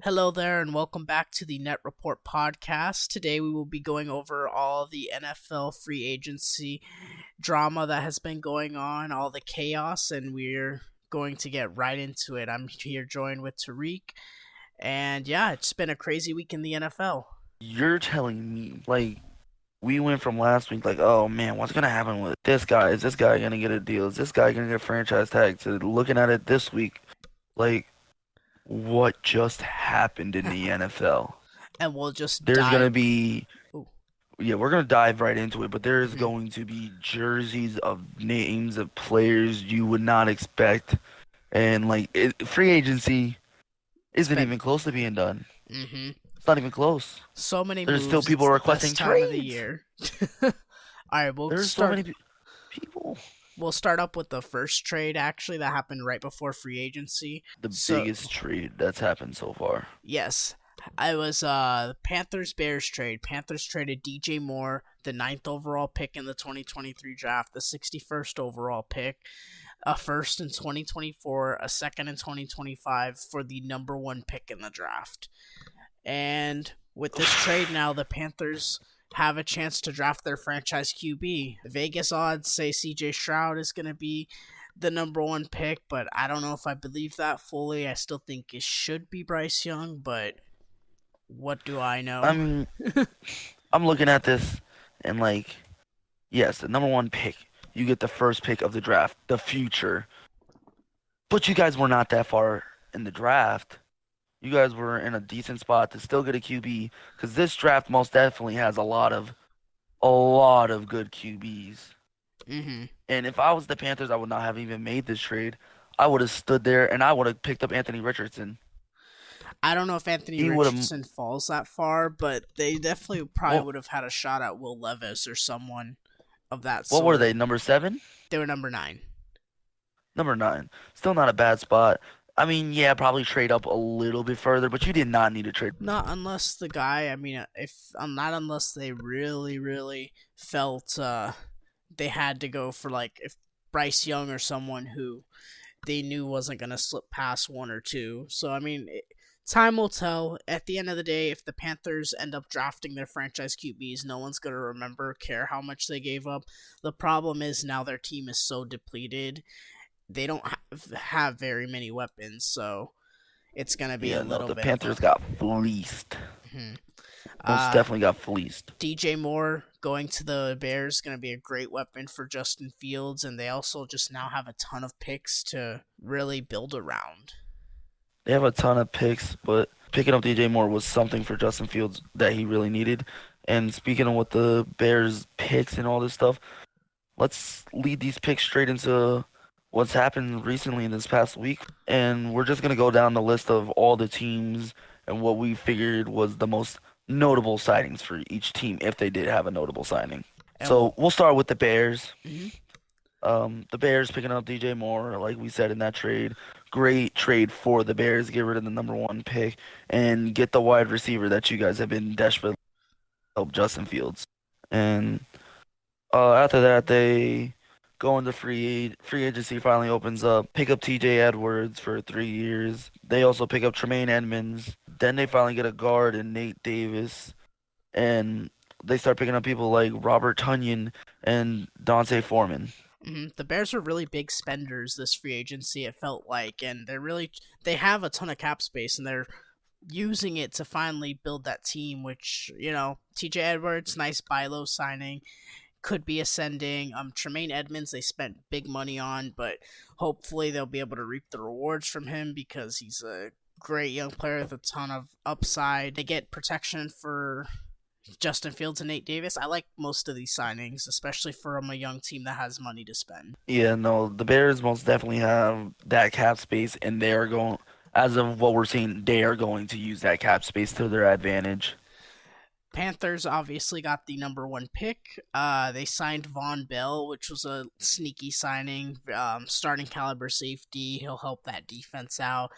Hello there, and welcome back to the Net Report podcast. Today we will be going over all the NFL free agency drama that has been going on, all the chaos, and we're going to get right into it. I'm here joined with Tarique, and yeah, it's been a crazy week in the NFL. You're telling me, we went from last week, oh man, what's gonna happen with this guy? Is this guy gonna get a deal? Is this guy gonna get a franchise tag? To looking at it this week, like, what just happened in the NFL? And we'll just There's gonna dive. be, Ooh, yeah, we're gonna dive right into it, but there's mhm. going to be jerseys of names of players you would not expect, and free agency It's isn't been even close to being done. hmm It's not even close. so many There's still moves. It's people the requesting best time of the trades. year. All right, we'll There's so start. many people. We'll start up with the first trade actually that happened right before free agency. The So biggest trade that's happened so far. yes, I was Panthers Bears trade. Panthers traded DJ Moore, the ninth overall pick in the 2023 draft, the 61st overall pick, a first in 2024, a second in 2025 for the number one pick in the draft. And with this trade now, the Panthers have a chance to draft their franchise QB. Vegas odds say CJ Stroud is going to be the number one pick, but I don't know if I believe that fully. I still think it should be Bryce Young, but what do I I know? mean, I'm looking at this and yes, the number one pick. You get the first pick of the draft, the future. But you guys were not that far in the draft. You guys were in a decent spot to still get a QB because this draft most definitely has a lot of good QBs. hmm And if I was the Panthers, I would not have even made this trade. I would have stood there and I would have picked up Anthony Richardson. I don't know if Anthony He would have. Richardson falls that far, but they definitely probably Well, would have had a shot at Will Levis or someone of that what were they? sort. Number seven? They were number nine. Number nine. Still not a bad spot. I mean, yeah, probably trade up a little bit further, but you did not need to trade. Not unless the guy, I mean, if not unless they really, really felt they had to go for like if Bryce Young or someone who they knew wasn't going to slip past one or two. So I mean, time will tell. At the end of the day, if the Panthers end up drafting their franchise QBs, no one's going to remember care how much they gave up. The problem is now their team is so depleted. They don't have very many weapons, so it's going to be a Yeah, no, little the bit of Panthers a got fleeced. hmm. Most Uh, definitely got fleeced. DJ Moore going to the Bears going to be a great weapon for Justin Fields, and they also just now have a ton of picks to really build around. They have a ton of picks, but picking up DJ Moore was something for Justin Fields that he really needed. And speaking of what the Bears picks and all this stuff, let's lead these picks straight into what's happened recently in this past week. And we're just gonna go down the list of all the teams and what we figured was the most notable signings for each team if they did have a notable signing. And So we'll. we'll start with the Bears. Mhm. The Bears picking up DJ Moore, like we said in that trade, great trade for the Bears. Get rid of the number one pick and get the wide receiver that you guys have been desperate to help Justin Fields. And after that, they go into free agency finally opens up. Pick up T.J. Edwards for 3 years. They also pick up Tremaine Edmonds. Then they finally get a guard in Nate Davis, and they start picking up people like Robert Tunyon and Dante Foreman. The Bears were really big spenders this free agency. It felt like, and they have a ton of cap space, and they're using it to finally build that team. Which T.J. Edwards, nice buy low signing, could be ascending. Tremaine Edmonds, they spent big money on, but hopefully they'll be able to reap the rewards from him because he's a great young player with a ton of upside. They get protection for Justin Fields and Nate Davis. I like most of these signings, especially from a young team that has money to spend. Yeah, no, the Bears most definitely have that cap space, and they are going, as of what we're seeing, they are going to use that cap space to their advantage. Panthers obviously got the number one pick. They signed Von Bell, which was a sneaky signing. Starting caliber safety. He'll help that defense out.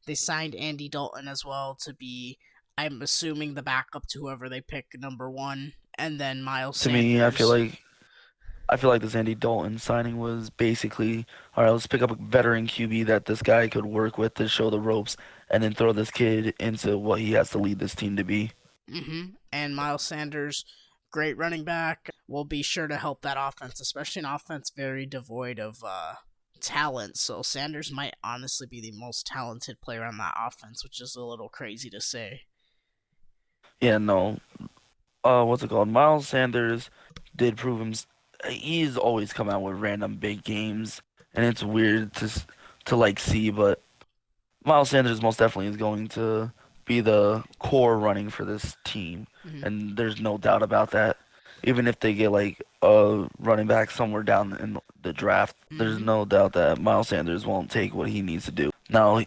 They signed Andy Dalton as well to be, I'm assuming, the backup to whoever they pick number one. And then Miles To me, I feel Sanders. like I feel like this Andy Dalton signing was basically, all right, let's pick up a veteran QB that this guy could work with to show the ropes, and then throw this kid into what he has to lead this team to be. And Miles Sanders, great running back, will be sure to help that offense, especially an offense very devoid of talent. So Sanders might honestly be the most talented player on that offense, which is a little crazy to say. Yeah, no, what's it called? Miles Sanders did prove him. He's always come out with random big games, and it's weird to like see, but Miles Sanders most definitely is going to be the core running for this team, Mm-hmm. and there's no doubt about that. Even if they get like a running back somewhere down in the draft, there's Mm-hmm. no doubt that Miles Sanders won't take what he needs to do. Now,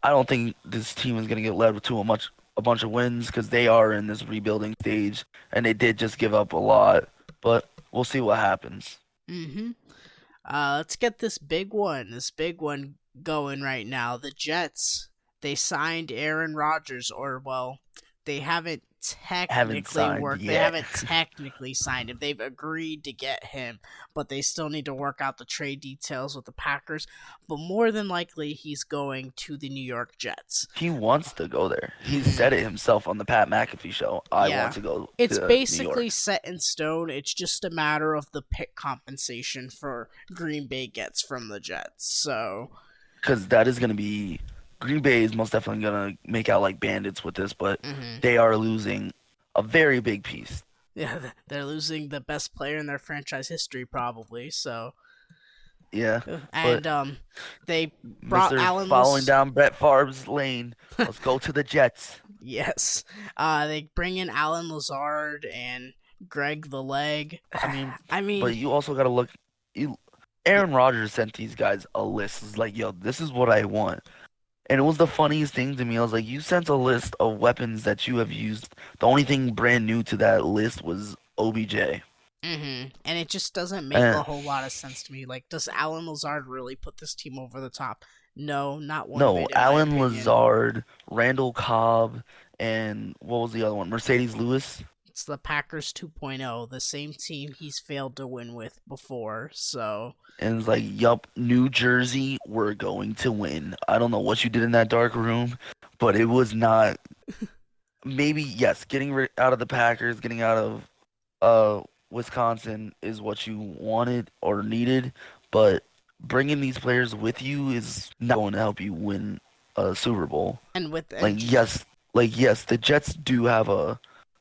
I don't think this team is going to get led to a bunch of wins because they are in this rebuilding stage, and they did just give up a lot. But we'll see what happens. Mm-hmm. Let's get this big one going right now. The Jets, they signed Aaron Rodgers, or well, they haven't Haven't technically signed worked. They yet. haven't technically signed him. They've agreed to get him, but they still need to work out the trade details with the Packers. But more than likely, he's going to the New York Jets. He wants to go there. He Hmm. said it himself on the Pat McAfee show. I want Yeah. to go It's to New basically York set in stone. It's just a matter of the pick compensation for Green Bay gets from the Jets. So, because that is going to be Green Bay is most definitely going to make out like bandits with this, but mhm. they are losing a very big piece. Yeah, they're losing the best player in their franchise history, probably. So, Yeah, but and they brought Mister Alan following down Brett Favre's lane, let's go to the Jets. Yes, they bring in Alan Lazard and Greg the Leg. I mean, I mean, but you also got to look. You, Aaron Rodgers sent these guys a list. It's like, yo, this is what I want. And it was the funniest thing to me. I was like, you sent a list of weapons that you have used. The only thing brand new to that list was OBJ. and it just doesn't make a And whole lot of sense to me. Like, does Alan Lazard really put this team over the top? No, not one no, bit, in my Alan opinion. Lazard, Randall Cobb, and what was the other one? Mercedes Lewis. It's the Packers 2.0, the same team he's failed to win with before. So, And it's like, yup, New Jersey, we're going to win. I don't know what you did in that dark room, but it was not. Maybe, yes, getting out of the Packers, getting out of Wisconsin is what you wanted or needed, but bringing these players with you is not going to help you win a Super Bowl. and with Like and yes, like yes, the Jets do have a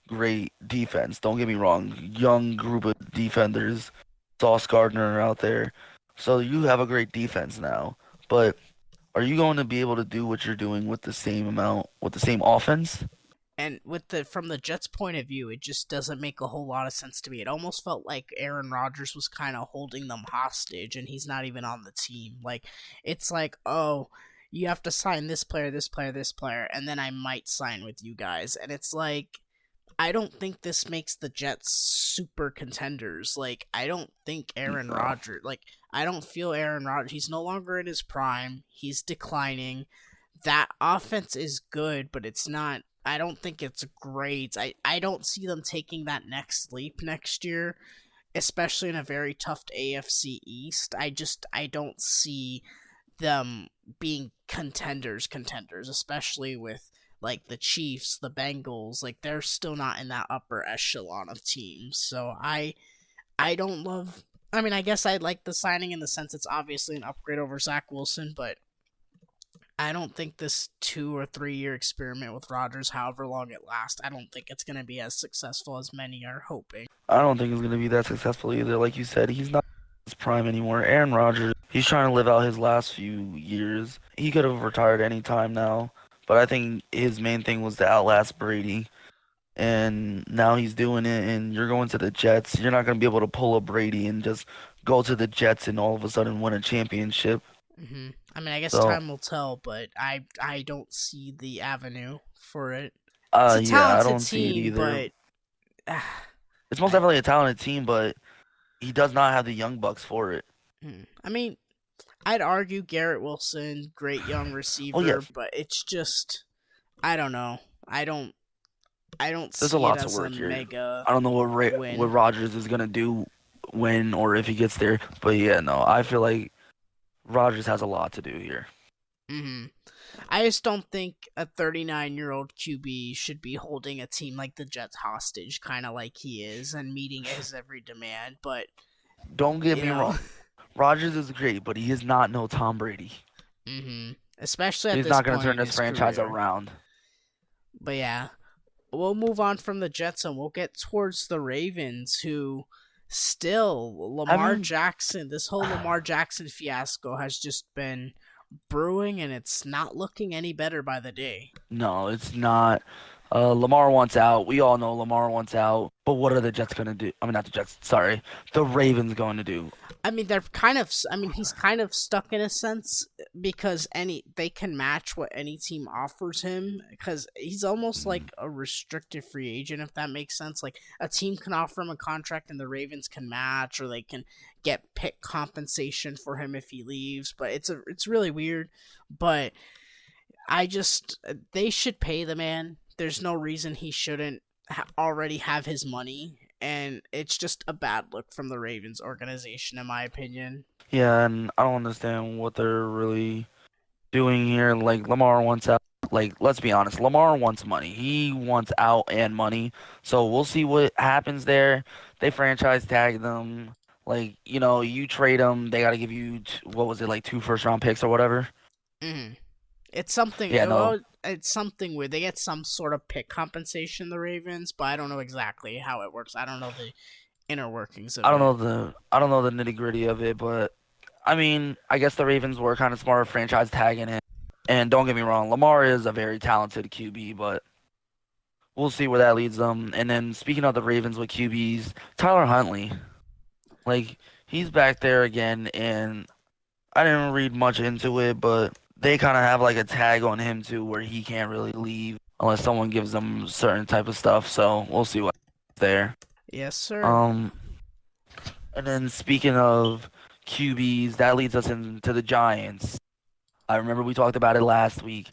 great defense. Don't get me wrong, young group of defenders, Sauce Gardner out there, so you have a great defense now. But are you going to be able to do what you're doing with the same amount, with the same offense? And with the from the Jets' point of view, it just doesn't make a whole lot of sense to me. It almost felt like Aaron Rodgers was kind of holding them hostage, and he's not even on the team. Like it's like, oh, you have to sign this player, this player, this player, and then I might sign with you guys. And it's like, I don't think this makes the Jets super contenders. Like I don't think Aaron No. Rodgers, like I don't feel Aaron Rodgers. He's no longer in his prime. He's declining. That offense is good, but it's not. I don't think it's great. I don't see them taking that next leap next year, especially in a very tough AFC East. I don't see them being contenders, especially with like the Chiefs, the Bengals. Like they're still not in that upper echelon of teams. So I don't love. I mean, I guess I like the signing in the sense it's obviously an upgrade over Zach Wilson, but I don't think this 2 or 3 year experiment with Rodgers, however long it lasts, I don't think it's going to be as successful as many are hoping. I don't think it's going to be that successful either. Like you said, he's not in his prime anymore. Aaron Rodgers, he's trying to live out his last few years. He could have retired any time now, but I think his main thing was to outlast Brady. And now he's doing it, and you're going to the Jets. You're not going to be able to pull a Brady and just go to the Jets and all of a sudden win a championship. I mean, I guess So, time will tell, but I don't see the avenue for it. It's a yeah, I talented don't see it team, either. but I, It's most definitely a talented team, but he does not have the young bucks for it. I mean, I'd argue Garrett Wilson, great young Oh receiver, yes, but it's just I don't know. I don't I don't there's a see it lot to as a work here. mega I don't know what win. Rodgers is gonna do when or if he gets there. But yeah, no, I feel like Rodgers has a lot to do here. Hmm. I just don't think a 39-year-old QB should be holding a team like the Jets hostage, kind of like he is, and meeting his every demand. But Don't get you me know, wrong. Rodgers is great, but he is not no Tom Brady. especially at He's this not going to point turn in this his franchise career. around. But yeah, we'll move on from the Jets and we'll get towards the Ravens, who still I Lamar mean, Jackson. This whole Lamar Jackson fiasco has just been brewing, and it's not looking any better by the day. no, it's not. Lamar wants out. We all know Lamar wants out. But what are the Jets going to do? I mean, not the Jets. Sorry, the Ravens going to do. I mean, they're kind of. I mean, he's kind of stuck in a sense because they can match what any team offers him because he's almost Mm, like a restricted free agent, if that makes sense. Like a team can offer him a contract and the Ravens can match, or they can get pick compensation for him if he leaves. But it's really weird. But I just they should pay the man. There's no reason he shouldn't already have his money, and it's just a bad look from the Ravens organization, in my opinion. Yeah, and I don't understand what they're really doing here. Like Lamar wants out. Like let's be honest, Lamar wants money. He wants out and money. So we'll see what happens there. They franchise tag them. Like you trade them, they got to give you what was it like 2 first-round picks or whatever. Hmm. It's something. Yeah, no, Well, it's something where they get some sort of pick compensation, the Ravens, but I don't know exactly how it works. I don't know the inner workings I of don't it. know the nitty-gritty of it, but I mean, I guess the Ravens were kind of smart franchise tagging him. And don't get me wrong, Lamar is a very talented QB, but we'll see where that leads them. And then speaking of the Ravens with QBs, Tyler Huntley, like he's back there again, and I didn't read much into it, but they kind of have like a tag on him too, where he can't really leave unless someone gives him certain type of stuff. So we'll see what happens there. Yes, sir. Um, and then speaking of QBs, that leads us into the Giants. I remember we talked about it last week.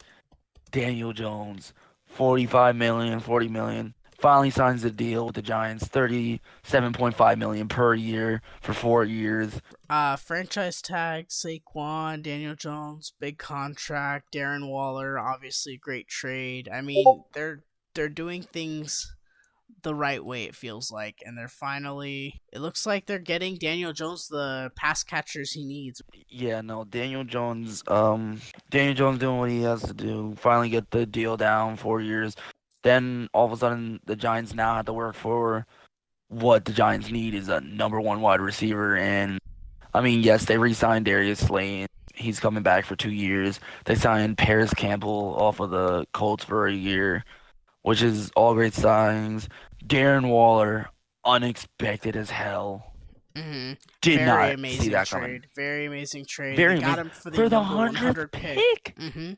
Daniel Jones, 45 million, 40 million. Finally signs a deal with the Giants, 37.5 million per year for 4 years. Franchise tag Saquon, Daniel Jones, big contract, Darren Waller, obviously a great trade. I mean, they're doing things the right way, it feels like, and they're finally it looks like they're getting Daniel Jones the pass catchers he needs. Yeah, no, Daniel Jones doing what he has to do. Finally get the deal down, 4 years. Then all of a sudden the Giants now have to work for what the Giants need is a number one wide receiver. And I mean, yes, they re-signed Darius Slay. He's coming back for 2 years. They signed Paris Campbell off of the Colts for a year, which is all great signings. Darren Waller, unexpected as hell. Hmm. Did Very not see amazing that coming. trade. Very amazing trade. They Very got amazing. him for the For the number 100th 100 pick. pick. Hmm.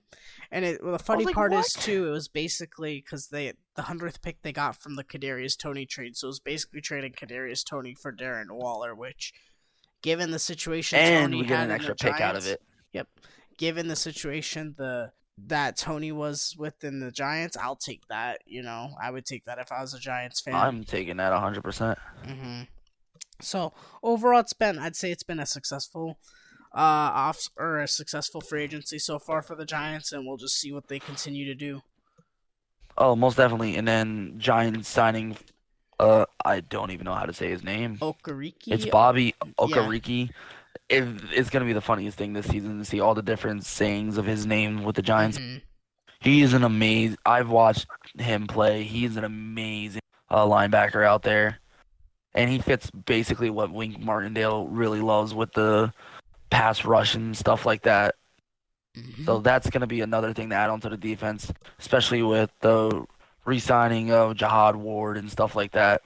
And the I was funny like, part is what? too, it was basically because the 100th pick they got from the Kadarius Toney trade, so it was basically trading Kadarius Toney for Darren Waller, which, given the situation And Toney we get had an in the extra pick out of Giants, it. yep, given the situation that Toney was within the Giants, I'll take that. I would take that if I was a Giants fan. I'm taking that 100%. Hmm. So overall, I'd say it's been a successful a successful free agency so far for the Giants, and we'll just see what they continue to do. Oh, most definitely. And then Giants signing, I don't even know how to say his name. It's Okariki, Bobby yeah. Okereke. It's gonna be the funniest thing this season to see all the different sayings of his name with the Giants. Hmm. He is an amazing. I've watched him play. He's an amazing linebacker out there, and he fits basically what Wink Martindale really loves with the pass rush and stuff like that. Hmm. So that's gonna be another thing to add onto the defense, especially with the re-signing of Jihad Ward and stuff like that.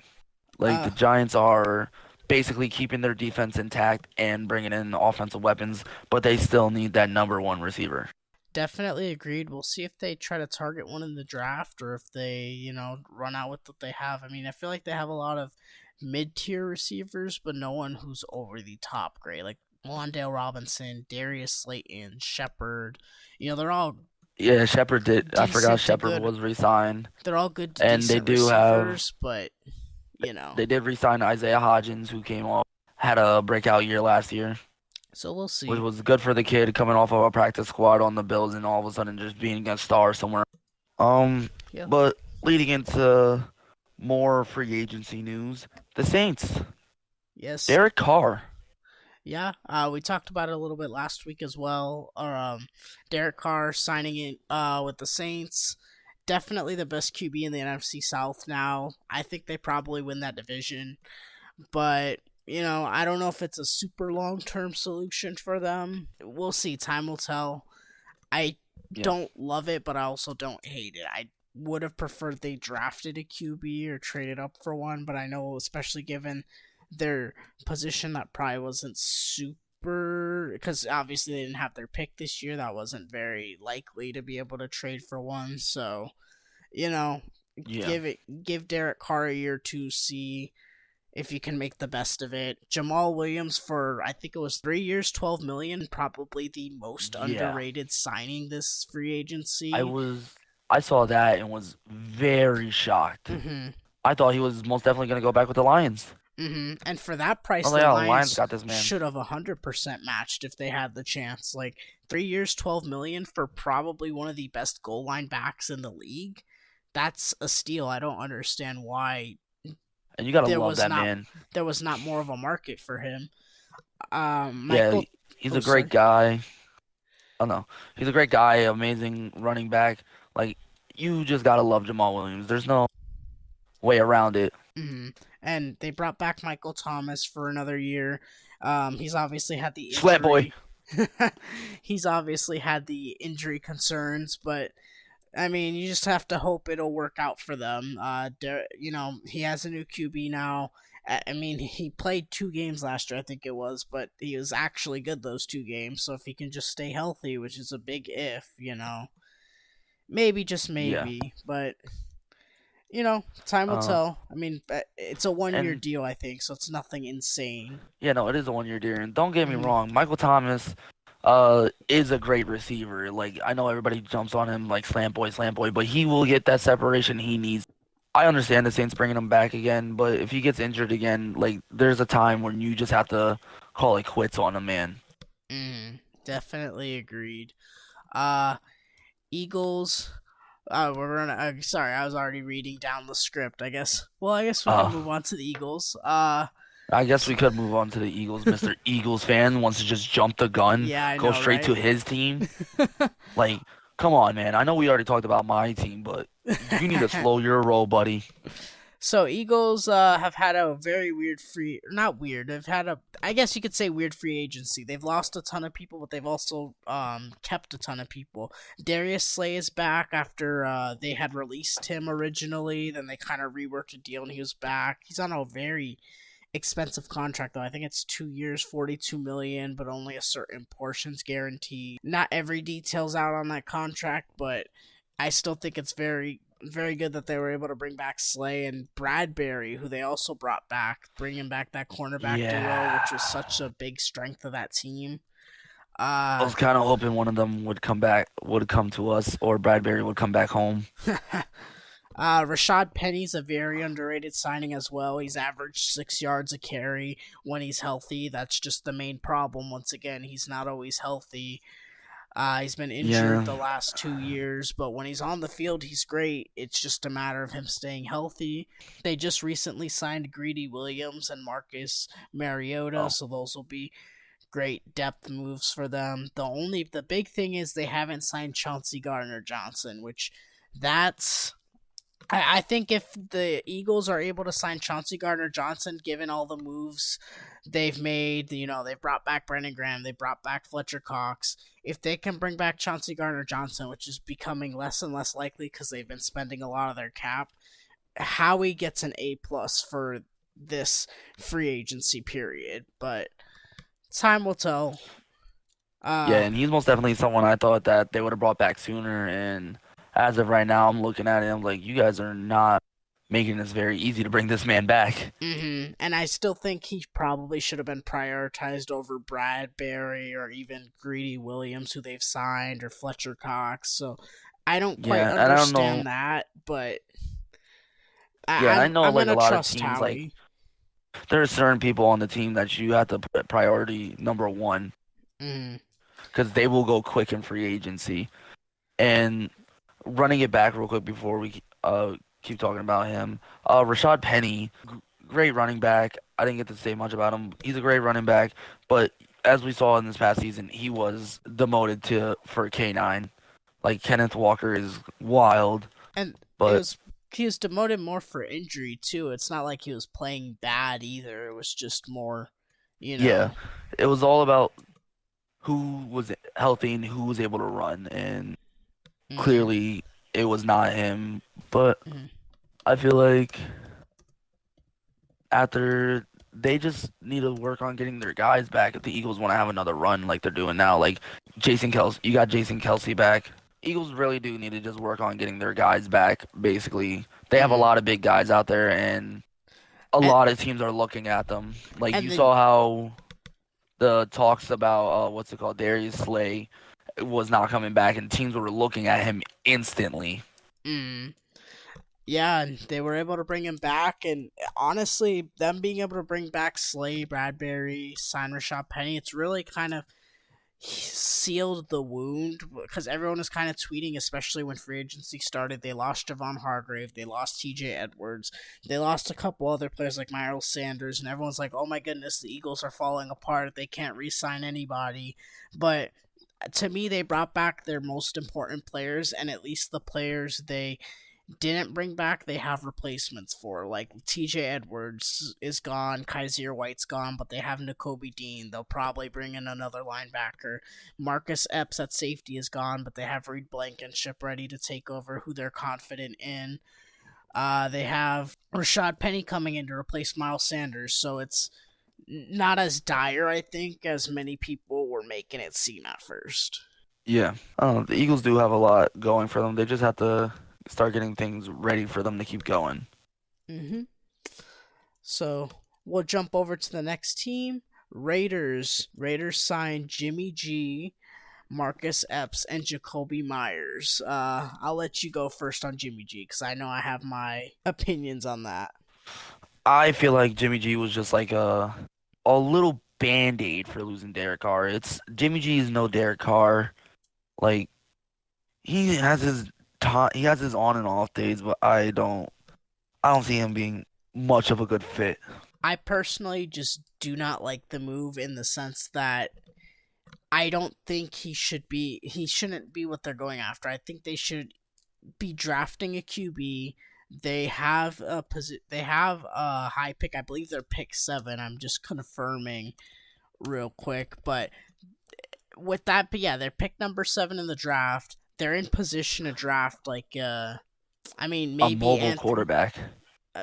Like Uh, the Giants are basically keeping their defense intact and bringing in offensive weapons, but they still need that number one receiver. Definitely agreed. We'll see if they try to target one in the draft or if they, run out with what they have. I mean, I feel like they have a lot of mid-tier receivers, but no one who's over the top grade. Like Wandale Robinson, Darius Slayton, Shepard. They're all Yeah, Shepard did. I forgot decent to Shepard good. was re-signed, They're all good to and they decent do have receivers, but you know, they did re-sign Isaiah Hodgins, who came off had a breakout year last year, So we'll which see. was good for the kid coming off of a practice squad on the Bills and all of a sudden just being a star somewhere. Um, Yep. but leading into more free agency news, the Saints, Yes. Derek Carr. Yeah. We talked about it a little bit last week as well. Derek Carr signing it with the Saints. Definitely the best QB in the NFC South now. I think they probably win that division, but I don't know if it's a super long term solution for them. We'll see. Time will tell. I Yeah, don't love it, but I also don't hate it. I would have preferred they drafted a QB or traded up for one, but I know, especially given their position, that probably wasn't super. Because obviously they didn't have their pick this year. That wasn't very likely to be able to trade for one. So, you know, yeah, give Derek Carr a year to see if you can make the best of it. Jamal Williams for I think it was 3 years, 12 million, probably the most yeah. underrated signing this free I agency. was, I saw that and was very shocked. Mhm. I thought he was most definitely going to go back with the Lions. And for that I price, was like, the oh, the Lions Lions got this man. should have 100% matched if they had the chance. Like 3 years, 12 million for probably one of the best goal line backs in the league. That's a steal. I don't understand why And you got to there love was that not man. there was not more of a market for him. Yeah, Michael. he's Oh, a great sorry. guy. Oh no, he's a great guy, amazing running back. Like you just gotta love Jamal Williams. There's no way around it. And they brought back Michael Thomas for another year. He's obviously had the Slant boy. injury. He's obviously had the injury concerns, but I mean, you just have to hope it'll work out for them. He has a new QB now. I mean, he played 2 games last year, I think it was, but he was actually good those 2 games. So if he can just stay healthy, which is a big if, maybe just Yeah. maybe, but time will Uh, tell. I mean, it's a 1 year and deal, I think, so it's nothing insane. yeah, no, it is a 1 year deal. And don't get me Hmm. wrong, Michael Thomas, is a great receiver. Like I know everybody jumps on him like slant boy, but he will get that separation he needs. I understand the Saints bringing him back again, but if he gets injured again, like there's a time when you just have to call it quits on him, man. Definitely agreed. Uh, Eagles. We're gonna. Sorry, I was already reading down the script. I guess. Well, I guess we can Uh, move on to the Eagles. I guess we So, could move on to the Eagles. Mr. Eagles fan wants to just jump the gun, yeah, I go know, straight to right? his team. Like, come on, man. I know we already talked about my team, but you need to slow your roll, buddy. So Eagles have had a very weird not weird. They've had I guess you could say weird free agency. They've lost a ton of people, but they've also kept a ton of people. Darius Slay is back after they had released him originally. Then they kind of reworked a deal, and he was back. He's on a very expensive contract though. I think it's 2 years, 42 million, but only a certain portion's guaranteed. Not every detail's out on that contract, but I still think it's very, very good that they were able to bring back Slay and Bradbury, who they also brought back, bringing back that cornerback duo, which was Yeah. such a big strength of that team. I Uh, was kind of hoping one of them would come back, would come to us, or Bradbury would come back home. Rashad Penny's a very underrated signing as well. He's averaged 6 yards a carry when he's healthy. That's just the main problem. Once again, he's not always healthy. He's been injured Yeah. the last 2 years, but when he's on the field, he's great. It's just a matter of him staying healthy. They just recently signed Greedy Williams and Marcus Mariota, Oh. so those will be great depth moves for them. The big thing is they haven't signed Chauncey Gardner Johnson, which that's I think if the Eagles are able to sign Chauncey Gardner Johnson, given all the moves they've made, they've brought back Brandon Graham, they brought back Fletcher Cox. If they can bring back Chauncey Gardner Johnson, which is becoming less and less likely because they've been spending a lot of their cap, Howie gets an A+ for this free agency period. But time will tell. Yeah, Uh, and he's most definitely someone I thought that they would have brought back sooner. And as of right now, I'm looking at it, I'm like, you guys are not making this very easy to bring this man back. And I still think he probably should have been prioritized over Bradbury or even Greedy Williams, who they've signed, or Fletcher Cox. So I don't quite Yeah, and I don't know. understand that, but Yeah, and I know I'm like a gonna lot of trust teams like Howie. there are certain people on the team that you have to put priority number one Mm. because they will go quick in free agency. And running it back real quick before we keep talking about him, Rashad Penny, great running back. I didn't get to say much about him. He's a great running back, but as we saw in this past season, he was demoted to for a K9. Like Kenneth Walker is wild, And it but was he was demoted more for injury too. It's not like he was playing bad either. It was just more, you yeah, know. it was all about who was healthy and who was able to run, and Mm-hmm. clearly it was not him. But Mm-hmm. I feel like after they just need to work on getting their guys back if the Eagles want to have another run like they're doing now. Like Jason Kelsey, you got Jason Kelsey back. Eagles really do need to just work on getting their guys back. Basically, they have a Mm-hmm. lot of big guys out there, and a And lot of teams are looking at them. Like and you then saw how the talks about what's it called, Darius Slay was not coming back, and teams were looking at him instantly. mm, yeah, and they were able to bring him back. And honestly, them being able to bring back Slay, Bradbury, sign Rashad Penny, it's really kind of sealed the wound because everyone was kind of tweeting, especially when free agency started. They lost Javon Hargrave, they lost TJ Edwards, they lost a couple other players like Miles Sanders, and everyone's like, oh my goodness, the Eagles are falling apart. They can't re sign anybody. But to me, they brought back their most important players, and at least the players they didn't bring back, they have replacements for. Like TJ Edwards is gone, Kaiser White's gone, but they have Nakobe Dean. They'll probably bring in another linebacker. Marcus Epps at safety is gone, but they have Reed Blankenship ready to take over, who they're confident in. They have Rashad Penny coming in to replace Miles Sanders, so it's not as dire, I think, as many people were making it seem at first. Yeah, the Eagles do have a lot going for them. They just have to start getting things ready for them to keep going. Mm-hmm. So we'll jump over to the next team. Raiders. Raiders signed Jimmy G, Marcus Epps, and Jacoby Myers. I'll let you go first on Jimmy G because I know I have my opinions on that. I feel like Jimmy G was just like a little band-aid for losing Derek Carr. It's Jimmy G is no Derek Carr. Like he has his he has his on and off days, but I don't see him being much of a good fit. I personally just do not like the move in the sense that I don't think he shouldn't be what they're going after. I think they should be drafting a QB. They have a high pick. I believe they're pick 7. I'm just confirming real quick, but with that, but yeah, they're pick number 7 in the draft. They're in position to draft I mean, A mobile quarterback.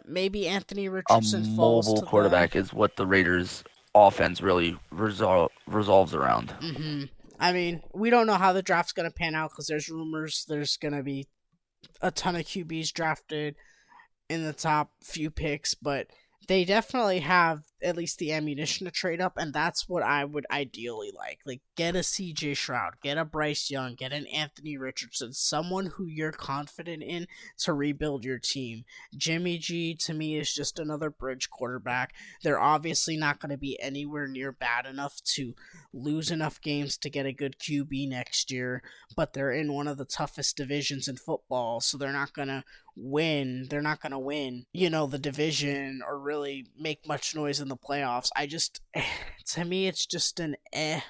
maybe Anthony A Richardson falls mobile to them. quarterback is what the Raiders offense really resolves around. Hmm. I mean, we don't know how the draft's gonna pan out because there's rumors there's gonna be a ton of QBs drafted in the top few picks, but they definitely have at least the ammunition to trade up, and that's what I would ideally like. Like, get a CJ Stroud, get a Bryce Young, get an Anthony Richardson, someone who you're confident in to rebuild your team. Jimmy G, to me, is just another bridge quarterback. They're obviously not going to be anywhere near bad enough to lose enough games to get a good QB next year, but they're in one of the toughest divisions in football, so they're not going to win. They're not going to win, the division or really make much noise in the playoffs. To me, it's just an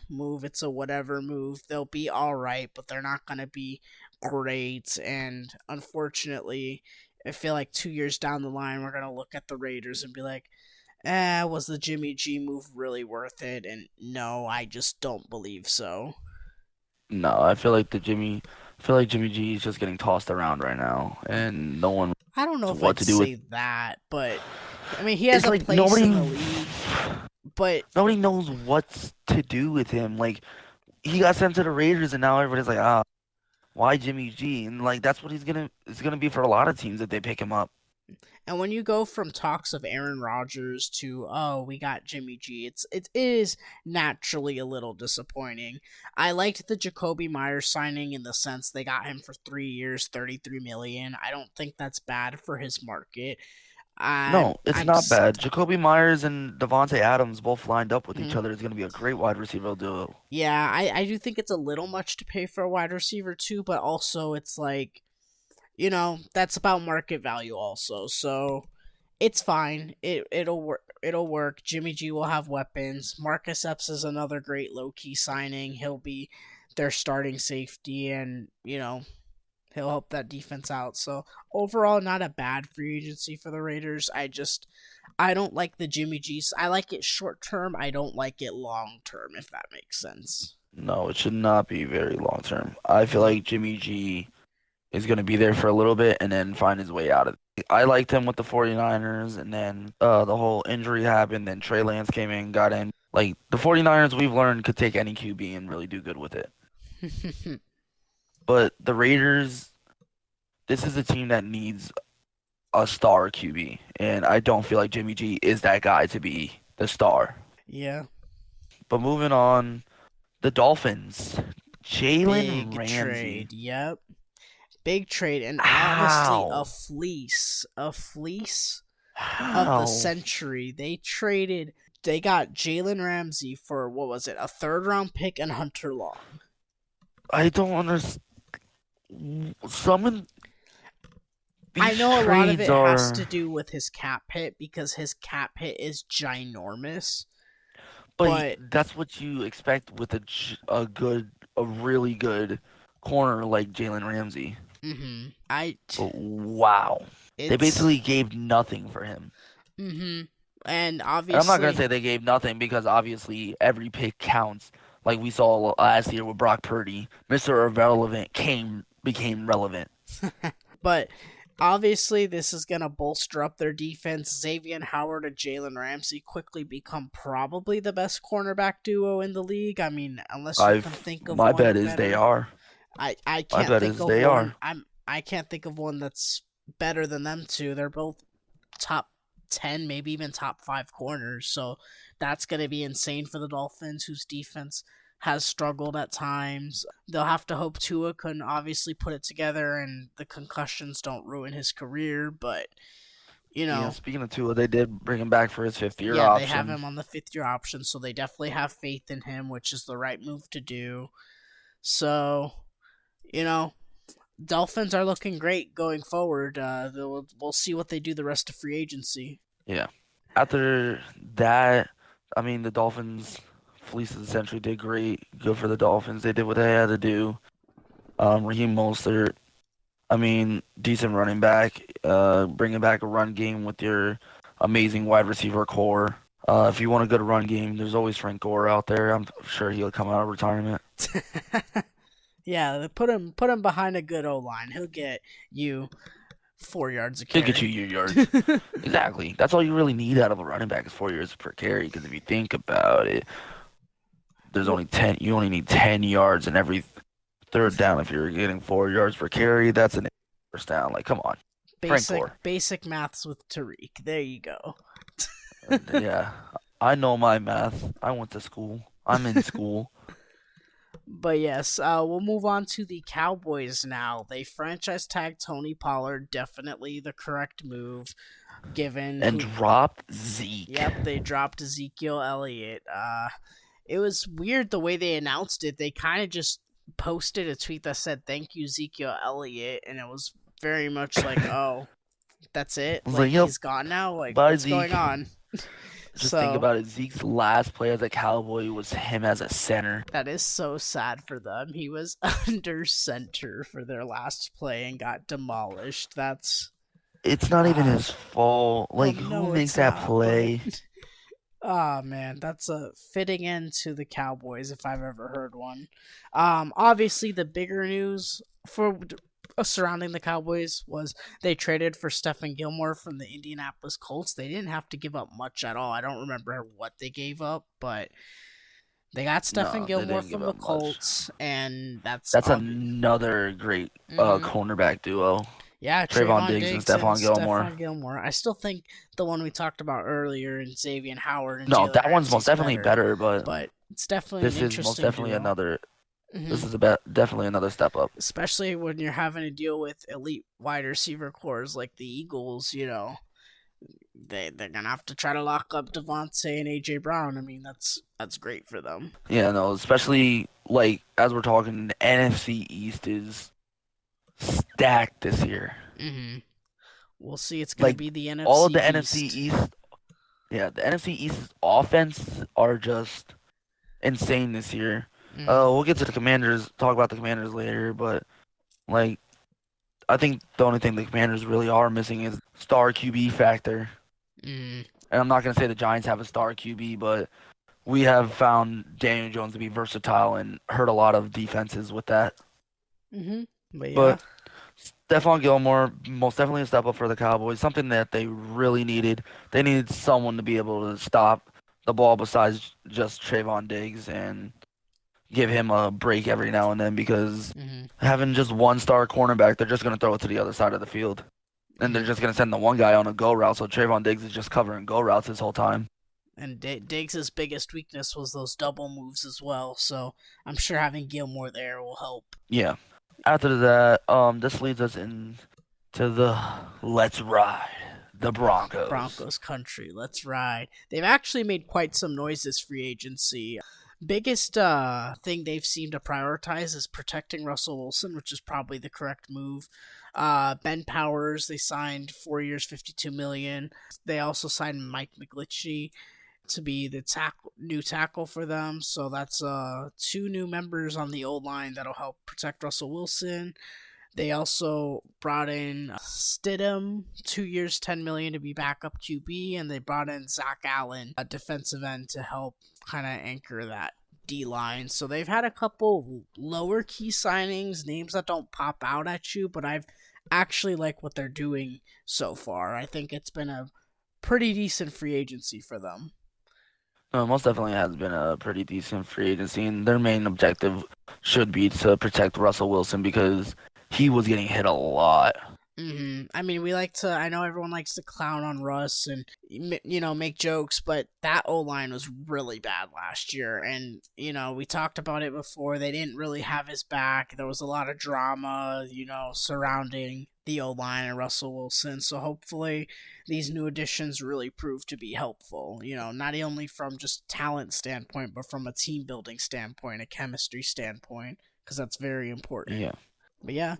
move. It's a whatever move. They'll be all right, but they're not going to be great. And unfortunately, I feel like 2 years down the line, we're going to look at the Raiders and be like, was the Jimmy G move really worth it? And no, I just don't believe so. No, I feel like Jimmy G is just getting tossed around right now, and no one I don't know knows if what I'd to do with. say that, but I mean, he has It's a like place in the league, but nobody knows what to do with him. Like he got sent to the Raiders, and now everybody's like, why Jimmy G? And like that's what it's gonna be for a lot of teams if they pick him up. And when you go from talks of Aaron Rodgers to we got Jimmy G, it is naturally a little disappointing. I liked the Jacoby Myers signing in the sense they got him for 3 years, 33 million. I don't think that's bad for his market. No, it's I'm not s- bad. Jacoby Myers and Devontae Adams both lined up with each mhm. other is going to be a great wide receiver duo. Yeah, I do think it's a little much to pay for a wide receiver too, but also it's like, that's about market value also. So it's fine. It'll work. It'll work. Jimmy G will have weapons. Marcus Epps is another great low key signing. He'll be their starting safety, and he'll help that defense out. So overall, not a bad free agency for the Raiders. I don't like the Jimmy G's. I like it short term. I don't like it long term, if that makes sense. No, it should not be very long term. I feel Mhm. like Jimmy G is going to be there for a little bit and then find his way out of it. I liked him with the 49ers, and then the whole injury happened. Then Trey Lance came in, got in. Like the 49ers, we've learned could take any QB and really do good with it. But the Raiders, this is a team that needs a star QB, and I don't feel like Jimmy G is that guy to be the star. Yeah, But moving on, the Dolphins, Jalen big Ramsey. trade. Yep, big trade, and honestly, How? a fleece of the How? century. They got Jalen Ramsey for what was it, a third round pick and Hunter Long. I don't understand. Some of I these know a lot of trades it has to are, do with his cap hit because his cap hit is ginormous. but But that's what you expect with a really good corner like Jalen Ramsey. I But wow, they it's basically gave nothing for him. mhm. And And I'm not gonna obviously, say they gave nothing because obviously every pick counts. Like we saw last year with Brock Purdy, Mr. Irrelevant became relevant. but obviously this is gonna bolster up their defense. Xavier Howard and Jalen Ramsey quickly become probably the best cornerback duo in the league. I mean, unless you can I've think of my one bet is they better. are. I My can't bet think is of they one. are. I can't think of one that's better than them two. They're both top 10, maybe even top 5 corners. So that's going to be insane for the Dolphins, whose defense has struggled at times. They'll have to hope Tua can obviously put it together and the concussions don't ruin his career. But, you Yeah, know, speaking of Tua, they did bring him back for his fifth year yeah, they have option. him on the 5th year option. So they definitely have faith in him, which is the right move to do. So, you know, Dolphins are looking great going forward. We'll see what they do the rest of free agency. Yeah. After that, I mean, the Dolphins fleece of the century did great. Good for the Dolphins. They did what they had to do. Raheem Mostert, I mean, decent running back. Bringing back a run game with your amazing wide receiver core. If you want a good run game, there's always Frank Gore out there. I'm sure he'll come out of retirement. Yeah, put him behind a good O line. He'll get you 4 yards of He'll get you carry. your yards. Exactly. That's all you really need out of a running back is 4 yards per carry. Because if you think about it, there's Well, only 10. You only need 10 yards in every third down. If you're getting 4 yards per carry, that's an first down. Like, come on, Frank Gore. basic maths with Tarique. There you go. Yeah, I know my math. I went to school. I'm in school. But yes, we'll move on to the Cowboys now. They franchise tagged Tony Pollard, definitely the correct move, given And who. dropped Zeke. Yep, they dropped Ezekiel Elliott. It was weird the way they announced it. They kind of just posted a tweet that said "Thank you, Ezekiel Elliott," and it was very much like, "Oh, that's it. I was Like like, yep, he's gone now. Like bye what's going Zeke. on?" Just think So about it. Zeke's last play as a Cowboy was him as a center. that is so sad for them. He was under center for their last play and got demolished. That's It's not even ah, his fault. well, Like, who no, makes it's that not. But play? man, that's a fitting end to the Cowboys if I've ever heard one. Obviously the bigger news for surrounding the Cowboys was they traded for Stephen Gilmore from the Indianapolis Colts. They didn't have to give up much at all. I don't remember what they gave up, but they got Stephen No, they Gilmore didn't give from the up much. Colts, and that's That's obvious. another great Mm-hmm. cornerback duo. Yeah, Trayvon Trayvon Diggs and Diggs and Stephon Gilmore. Stephon Gilmore. I still think the one we talked about earlier, and Xavier Howard and No, Jalen that one's most Ramsey's definitely better, better, but but it's definitely an this is most interesting definitely duo. another. Hmm This is definitely another step up. Especially when you're having to deal with elite wide receiver cores like the Eagles. they're gonna have to try to lock up Devontae and AJ Brown. I mean, that's great for them. Yeah, no, especially like as we're talking, the NFC East is stacked this year. Hmm. We'll see. It's gonna Like be the all of NFC the NFC Beast. East, yeah, the NFC East's offense are just insane this year. Hmm. We'll get to the Commanders, talk about the Commanders later, but like I think the only thing the Commanders really are missing is star QB factor. Hmm. And I'm not gonna say the Giants have a star QB, but we have found Daniel Jones to be versatile and hurt a lot of defenses with that. Hmm. But yeah. But Stephon Gilmore, most definitely a step up for the Cowboys. Something that they really needed. They needed someone to be able to stop the ball besides just Trayvon Diggs and give him a break every now and then because Hmm. having just one star cornerback, they're just going to throw it to the other side of the field. And they're Hmm. just going to send the one guy on a go route. So Trayvon Diggs is just covering go routes this whole time. And Diggs' biggest weakness was those double moves as well. So I'm sure having Gilmore there will help. Yeah. After that, this leads us into the Let's Ride, the Broncos. Broncos country. Let's ride. They've actually made quite some noise this free agency. Biggest thing they've seemed to prioritize is protecting Russell Wilson, which is probably the correct move. Ben Powers, they signed 4 years, $52 million. They also signed Mike McGlinchey to be the new tackle for them. So that's two new members on the old line that'll help protect Russell Wilson. They also brought in Stidham, 2 years, $10 million to be backup QB, and they brought in Zach Allen, a defensive end, to help kind of anchor that D line. So they've had a couple lower key signings, names that don't pop out at you, but I've actually like what they're doing so far. I think it's been a pretty decent free agency for them. Most definitely has been a pretty decent free agency, and their main objective should be to protect Russell Wilson because he was getting hit a lot. I mean, we like to. I know everyone likes to clown on Russ and make jokes, but that O line was really bad last year, and we talked about it before. They didn't really have his back. There was a lot of drama, surrounding the O line and Russell Wilson. So hopefully, these new additions really prove to be helpful. Not only from just talent standpoint, but from a team building standpoint, a chemistry standpoint, because that's very important. Yeah. But yeah,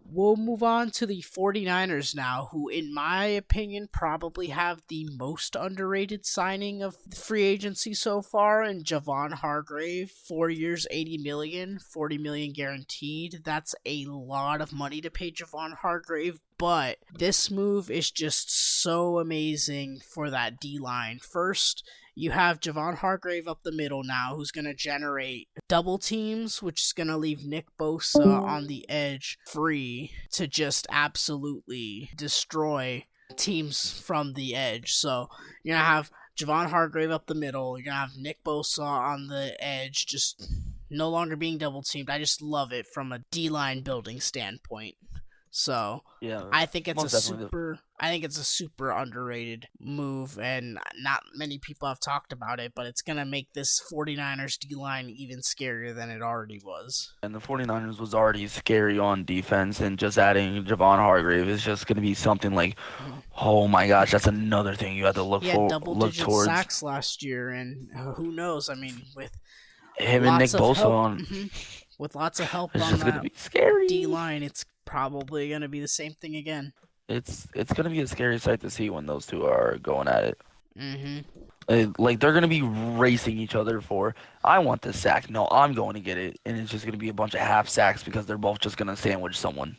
we'll move on to the 49ers now, who, in my opinion, probably have the most underrated signing of free agency so far. And Javon Hargrave, 4 years, $80 million, $40 million guaranteed. That's a lot of money to pay Javon Hargrave. But this move is just so amazing for that D line. First, you have Javon Hargrave up the middle now, who's going to generate double teams, which is going to leave Nick Bosa on the edge free to just absolutely destroy teams from the edge. So you're going to have Javon Hargrave up the middle. You're going to have Nick Bosa on the edge, just no longer being double teamed. I just love it from a D-line building standpoint. So Yeah, I think it's most definitely. I think it's a super underrated move, and not many people have talked about it, but it's going to make this 49ers D-line even scarier than it already was. And the 49ers was already scary on defense, and just adding Javon Hargrave is just going to be something like, oh my gosh, that's another thing you have to He had look double-digit towards. sacks last year, and who knows? I mean, with Him and Nick lots of Bosa help, on, with lots of help it's on just going to that be scary. D-line, it's probably going to be the same thing again. It's going to be a scary sight to see when those two are going at it. Mm-hmm. Like they're gonna be racing each other for, I want this sack. No, I'm going to get it, and it's just gonna be a bunch of half sacks because they're both just gonna sandwich someone.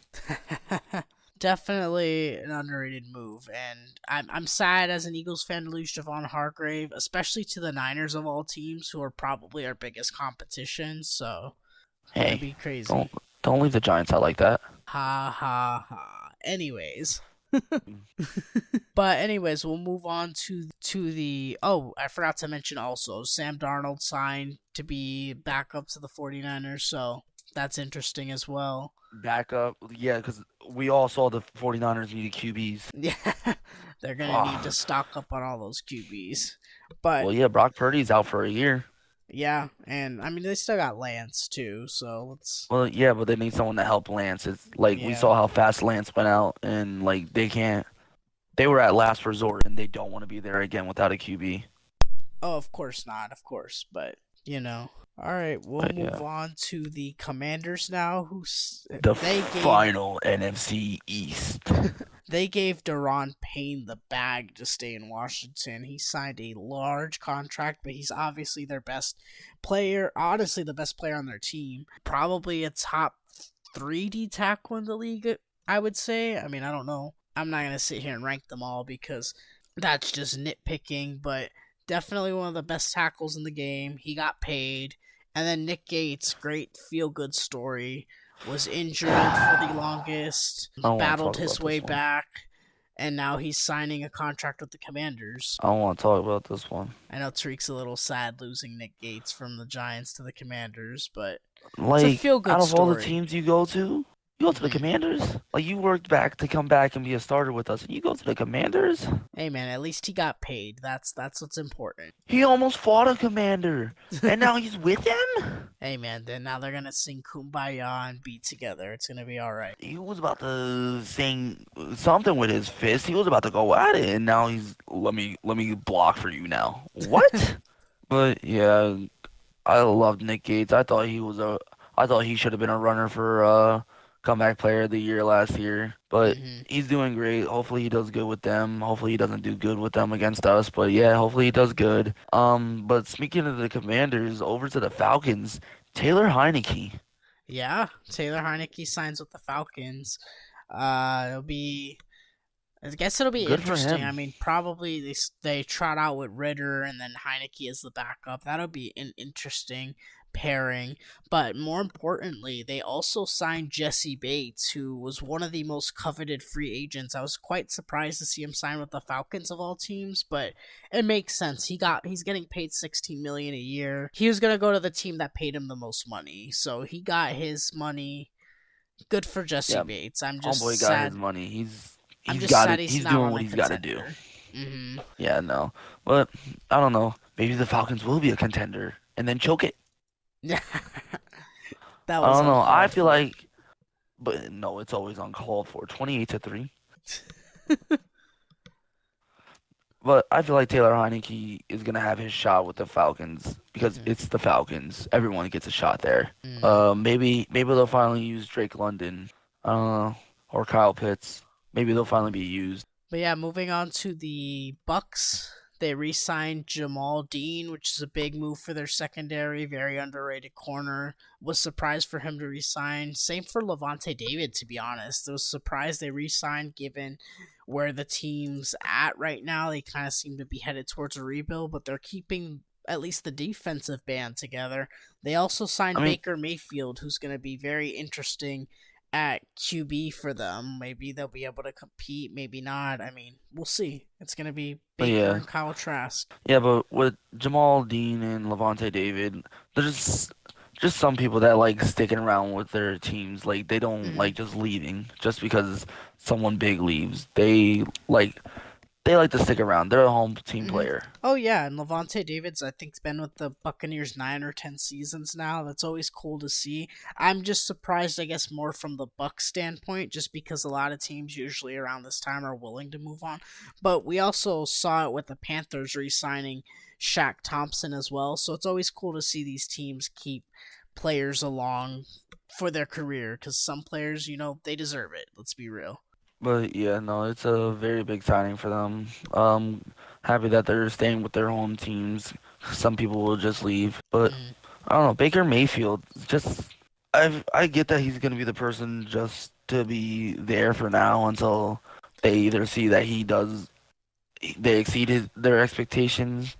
Definitely an underrated move, and I'm sad as an Eagles fan to lose Javon Hargrave, especially to the Niners of all teams, who are probably our biggest competition. So it's gonna Hey, be crazy. don't leave the Giants out like that. Ha ha ha. Anyways. But anyways, we'll move on to the I forgot to mention also Sam Darnold signed to be backup to the 49ers, so that's interesting as well. Backup, yeah, because we all saw the 49ers needed QBs. Yeah, they're gonna need to stock up on all those QBs. But Well, yeah, Brock Purdy's out for a year. yeah, and I mean they still got Lance too, so let's. Well, yeah, but they need someone to help Lance. It's like we Yeah. saw how fast Lance went out, and like they can't. They were at last resort, and they don't want to be there again without a QB. Oh, of course not, of course, but you know. All right, we'll But move yeah, on to the Commanders now. the They gave final NFC East. they gave Daron Payne the bag to stay in Washington. He signed a large contract, but he's obviously their best player. Honestly, the best player on their team. Probably a top 3D tackle in the league, I would say. I mean, I don't know. I'm not going to sit here and rank them all because that's just nitpicking, but definitely one of the best tackles in the game. He got paid. And then Nick Gates, great feel good story, was injured for the longest, I don't want to battled talk his about way this one. back, and now he's signing a contract with the Commanders. I don't want to talk about this one. I know Tarique's a little sad losing Nick Gates from the Giants to the Commanders, but it's a Like, feel out good of all the story. teams you go to the Hmm. Commanders? Like, you worked back to come back and be a starter with us, and you go to the Commanders? Hey man, at least he got paid. That's what's important. He almost fought a Commander, and now he's with them? Hey man, then now they're gonna sing "Kumbaya" and be together. It's gonna be all right. He was about to sing something with his fist. He was about to go at it, and now he's let me block for you now. What? But yeah, I loved Nick Gates. I thought he should have been a runner for comeback player of the year last year. But Hmm. he's doing great. Hopefully he does good with them. Hopefully he doesn't do good with them against us. But yeah, hopefully he does good. But speaking of the Commanders, over to the Falcons, Taylor Heineke. Yeah, Taylor Heineke signs with the Falcons. It'll be. I guess it'll be Good for interesting. I him. mean, probably they trot out with Ritter and then Heineke as the backup. That'll be an interesting pairing. But more importantly, they also signed Jesse Bates, who was one of the most coveted free agents. I was quite surprised to see him sign with the Falcons of all teams, but it makes sense. He's getting paid 16 million a year. He was gonna go to the team that paid him the most money, so he got his money. Good for Jesse Yeah, Bates. I'm just homeboy got his sad money. I'm He's just got sad it. he's He's not doing on what a he's got to do. contender. Hmm. Yeah, no. But I don't know. Maybe the Falcons will be a contender and then choke it. That I was don't know. I uncalled feel for. like, but no, it's always uncalled for. 28-3. But I feel like Taylor Heineke is gonna have his shot with the Falcons because Hmm. it's the Falcons. Everyone gets a shot there. Hmm. Maybe they'll finally use Drake London, or Kyle Pitts. Maybe they'll finally be used. But yeah, moving on to the Bucks. They re-signed Jamal Dean, which is a big move for their secondary, very underrated corner. Was surprised for him to resign. Same for Levante David, to be honest. I was surprised they re-signed given where the team's at right now. They kind of seem to be headed towards a rebuild, but they're keeping at least the defensive band together. They also I signed mean, Baker Mayfield, who's going to be very interesting at QB for them. Maybe they'll be able to compete, maybe not. I mean, we'll see. It's going to be but Baker yeah, and Kyle Trask. yeah. But with Jamal Dean and Levante David, there's just some people that like sticking around with their teams. Like they don't Hmm. like just leaving just because someone big leaves. They like to stick around. They're a home team Hmm. player. Oh yeah, and Levante David's I think's been with the Buccaneers 9 or 10 seasons now. That's always cool to see. I'm just surprised, I guess, more from the Bucks standpoint, just because a lot of teams usually around this time are willing to move on. But we also saw it with the Panthers re-signing Shaq Thompson as well. So it's always cool to see these teams keep players along for their career because some players, they deserve it. Let's be real. But yeah, no, it's a very big signing for them. Happy that they're staying with their home teams. Some people will just leave, but Mhm. I don't know. Baker Mayfield, just I get that he's gonna be the person just to be there for now until they either see that they exceed their expectations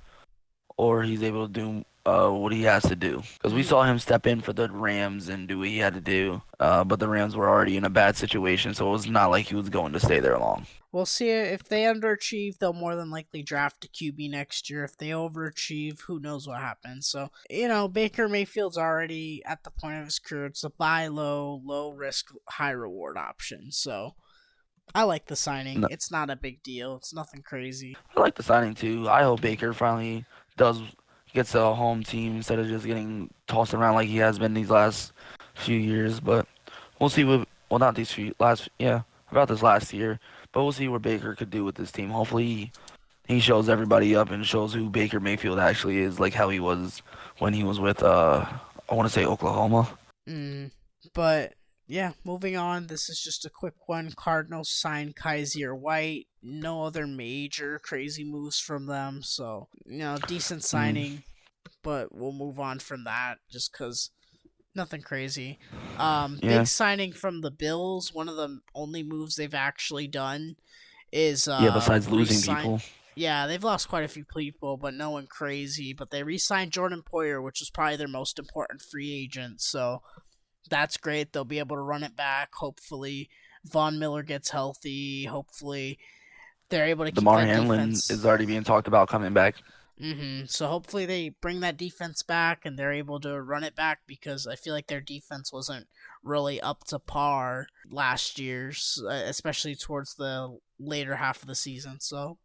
or he's able to do what he has to do. Because we Mhm. saw him step in for the Rams and do what he had to do, but the Rams were already in a bad situation, so it was not like he was going to stay there long. We'll see if they underachieve. They'll more than likely draft a QB next year. If they overachieve, who knows what happens. So Baker Mayfield's already at the point of his career. It's a buy low, low risk, high reward option. So I like the signing. No, It's not a big deal. It's nothing crazy. I like the signing too. I hope Baker finally does gets a home team instead of just getting tossed around like he has been these last few years. But we'll see what well not these few last yeah about this last year. But we'll see what Baker could do with this team. Hopefully, he shows everybody up and shows who Baker Mayfield actually is, like how he was when he was with I want to say Oklahoma. Mm, but yeah, moving on. This is just a quick one. Cardinals signed Kaiser White. No other major crazy moves from them, so decent Mm, signing. But we'll move on from that just because nothing crazy. Big yeah, signing from the Bills. One of the only moves they've actually done is yeah. Besides losing re-sign. people, Yeah, they've lost quite a few people, but no one crazy. But they re-signed Jordan Poyer, which was probably their most important free agent. So that's great. They'll be able to run it back. Hopefully, Von Miller gets healthy. Hopefully, they're able to keep DeMar that Hamlin defense. is already being talked about coming back. So hopefully they bring that defense back and they're able to run it back because I feel like their defense wasn't really up to par last year's, especially towards the later half of the season. So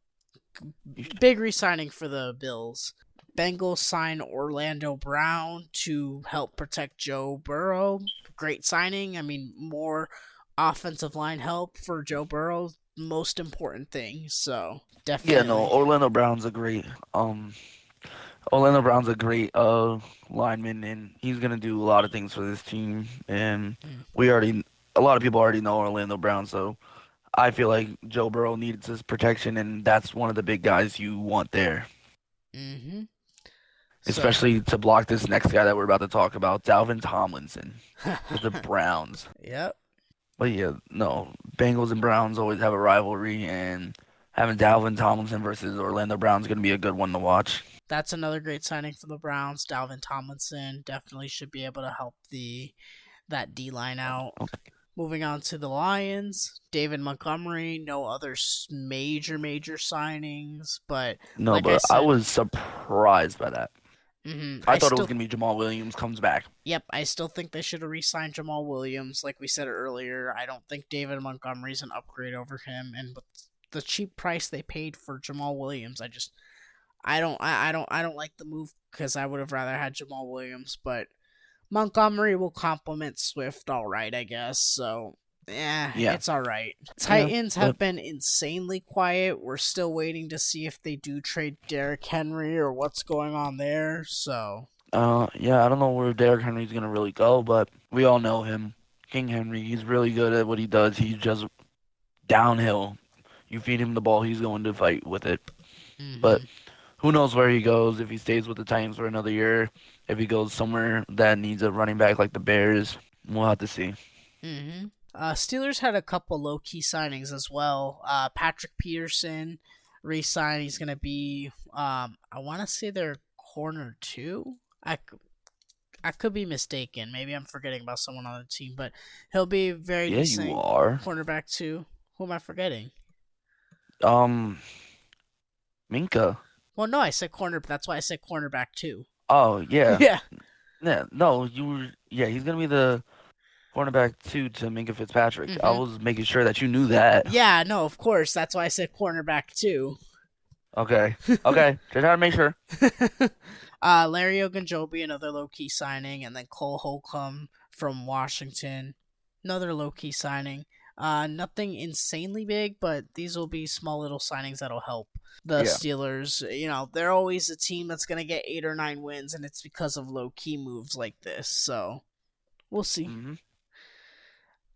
big re-signing for the Bills. Bengals sign Orlando Brown to help protect Joe Burrow. Great signing. I mean, more offensive line help for Joe Burrow. Most important thing. So Yeah, no, definitely. um Orlando Brown's a great lineman, and he's gonna do a lot of things for this team. And Mm. we already a lot of people already know Orlando Brown, so I feel like Joe Burrow needs his protection, and that's one of the big guys you want there, Mm-hmm. So, especially to block this next guy that we're about to talk about, Dalvin Tomlinson with the Browns. yep. But yeah, no, Bengals and Browns always have a rivalry, and having Dalvin Tomlinson versus Orlando Brown is gonna be a good one to watch. That's another great signing for the Browns. Dalvin Tomlinson definitely should be able to help the that D line out. Moving on to the Lions, David Montgomery. No other major signings, but No, like I but I said, was surprised by that. I I thought it was still gonna be Jamal Williams comes back. Yep, I still think they should have re-signed Jamal Williams. Like we said earlier, I don't think David Montgomery's an upgrade over him, and with the cheap price they paid for Jamal Williams, I don't like the move because I would have rather had Jamal Williams, but Montgomery will complement Swift all right, I guess. So, Yeah, it's all right. yeah, Titans but have been insanely quiet. We're still waiting to see if they do trade Derrick Henry or what's going on there. So, yeah, I don't know where Derrick Henry's gonna really go, but we all know him, King Henry. He's really good at what he does. He's just downhill. You feed him the ball, he's going to fight with it. But mm-hmm. who knows where he goes if he stays with the Titans for another year? If he goes somewhere that needs a running back like the Bears, we'll have to see. Steelers had a couple low key signings as well. Patrick Peterson re-signed. He's gonna be I want to say they're corner two. I could be mistaken. Maybe I'm forgetting about someone on the team, but he'll be very Yeah, you decent are. cornerback too. Who am I forgetting? Um, Minka. Well, no, I said corner. That's why I said cornerback too. Oh yeah, Yeah, yeah. No, you were. Yeah, he's gonna be the cornerback too to Minka Fitzpatrick. I hmm was making sure that you knew that. yeah, no, of course. That's why I said cornerback too. Okay. Okay. Just had to make sure. Larry Ogunjobi, another low key signing, and then Cole Holcomb from Washington, another low key signing. Nothing insanely big, but these will be small little signings that'll help the Yeah. Steelers. They're always a team that's gonna get 8 or 9 wins, and it's because of low key moves like this. So we'll see. Hmm.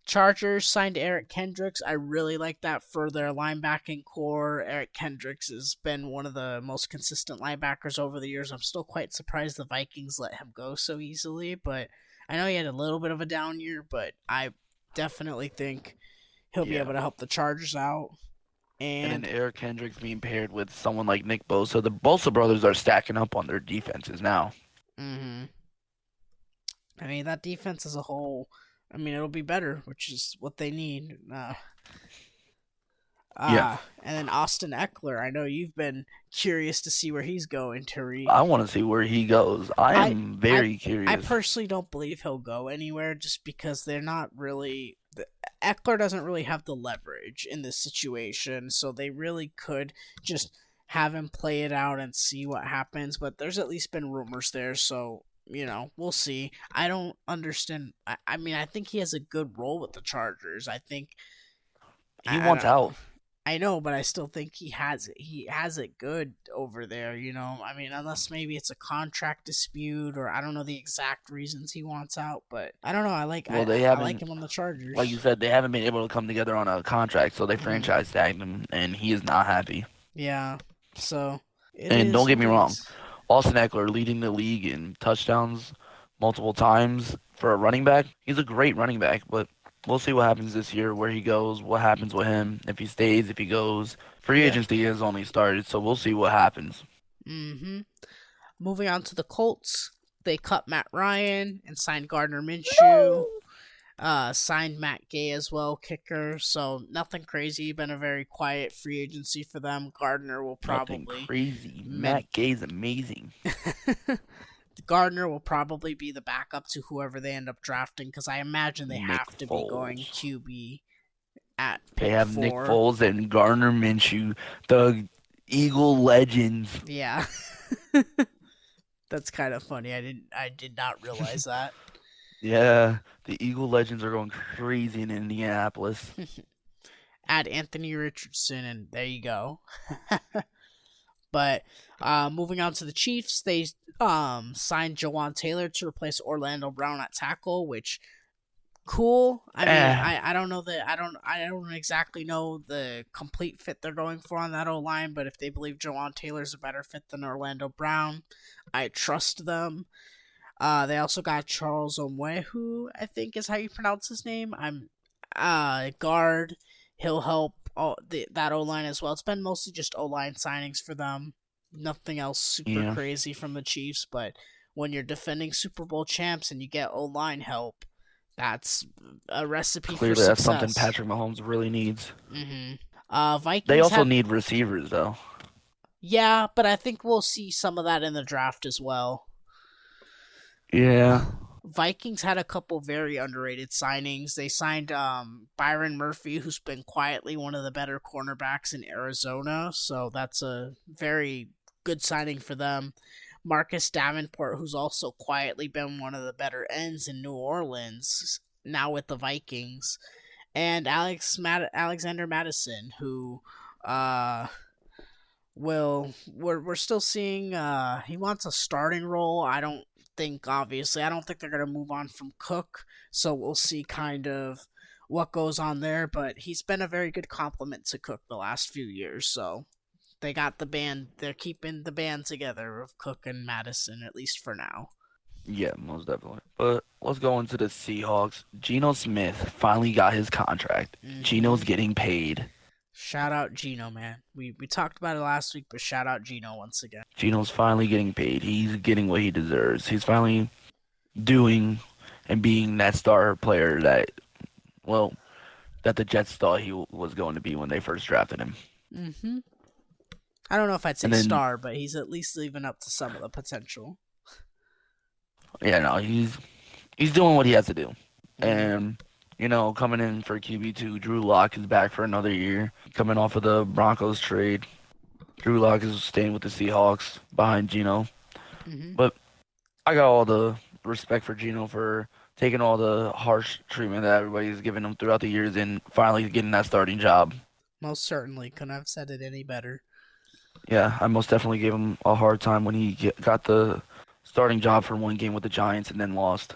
Chargers signed Eric Kendricks. I really like that for their linebacking core. Eric Kendricks has been one of the most consistent linebackers over the years. I'm still quite surprised the Vikings let him go so easily, but I know he had a little bit of a down year, but I definitely think he'll be Yeah. able to help the Chargers out. And then And Eric Kendricks being paired with someone like Nick Bosa. The Bosa brothers are stacking up on their defenses now. hmm I mean that defense as a whole, I mean it'll be better, which is what they need. Yeah. And then Austin Eckler. I know you've been curious to see where he's going, Tarique. I want to see where he goes. I I am I very I curious. personally don't believe he'll go anywhere just because they're not really Eckler doesn't really have the leverage in this situation, so they really could just have him play it out and see what happens, but there's at least been rumors there, so we'll see. I don't understand. I mean, I think he has a good role with the Chargers. I think He I wants don't know. out. I know, but I still think he has it. He has it good over there, you know. I mean, unless maybe it's a contract dispute or I don't know the exact reasons he wants out, but I don't know. I like Well, I they I like haven't, him on the like you Chargers. said, they haven't been able to come together on a contract, so they Hmm. franchise tagged him, and he is not happy. Yeah. So it And is don't get what me it wrong, is. Austin Eckler leading the league in touchdowns multiple times for a running back. He's a great running back, but we'll see what happens this year, where he goes, what happens with him, if he stays, if he goes. Free Yeah. agency has only started, so we'll see what happens. Hmm. Moving on to the Colts, they cut Matt Ryan and signed Gardner Minshew. Signed Matt Gay as well, kicker. So nothing crazy. Been a very quiet free agency for them. Gardner will Nothing probably crazy. men- Matt Gay's amazing. Gardner will probably be the backup to whoever they end up drafting because I imagine they Nick have to be going Foles. QB at They pick have Nick 4. Foles and Gardner Minshew, the Eagle legends. Yeah, that's kind of funny. I did not realize that. Yeah, the Eagle legends are going crazy in Indianapolis. Add Anthony Richardson, and there you go. But moving on to the Chiefs, they signed Jawan Taylor to replace Orlando Brown at tackle, which cool. I mean, Eh, I don't know that I don't exactly know the complete fit they're going for on that O line, but if they believe Jawan Taylor's a better fit than Orlando Brown, I trust them. They also got Charles Omwehu, I think is how you pronounce his name. I'm guard. He'll help that O line as well. It's been mostly just O line signings for them. Nothing else super yeah, crazy from the Chiefs, but when you're defending Super Bowl champs and you get O line help, that's a recipe for clearly that's something success. Patrick Mahomes really needs. Hmm. They Vikings also had, need receivers, though. yeah, but I think we'll see some of that in the draft as well. Yeah, Vikings had a couple very underrated signings. They signed Byron Murphy, who's been quietly one of the better cornerbacks in Arizona, so that's a very good signing for them. Marcus Davenport, who's also quietly been one of the better ends in New Orleans, now with the Vikings, and Alexander Madison, who uh we're still seeing he wants a starting role. I don't think they're gonna move on from Cook, so we'll see kind of what goes on there, but he's been a very good complement to Cook the last few years, so they're keeping the band together of Cook and Madison, at least for now. yeah, most definitely. But let's go into the Seahawks. Geno Smith finally got his contract. Hmm. Geno's getting paid. Shout out Gino, man. We talked about it last week, but shout out Gino once again. Geno's finally getting paid. He's getting what he deserves. He's finally doing and being that star player that, well, that the Jets thought he was going to be when they first drafted him. Hmm. I don't know if I'd say And then, star, but he's at least living up to some of the potential. yeah, no, he's doing what he has to do. Hmm. And coming in for QB2, Drew Lock is back for another year. Coming off of the Broncos trade, Drew Lock is staying with the Seahawks behind Geno. Hmm. But I got all the respect for Geno for taking all the harsh treatment that everybody's given him throughout the years and finally getting that starting job. Most certainly couldn't have said it any better. Yeah, I most definitely gave him a hard time when he got the starting job for one game with the Giants and then lost.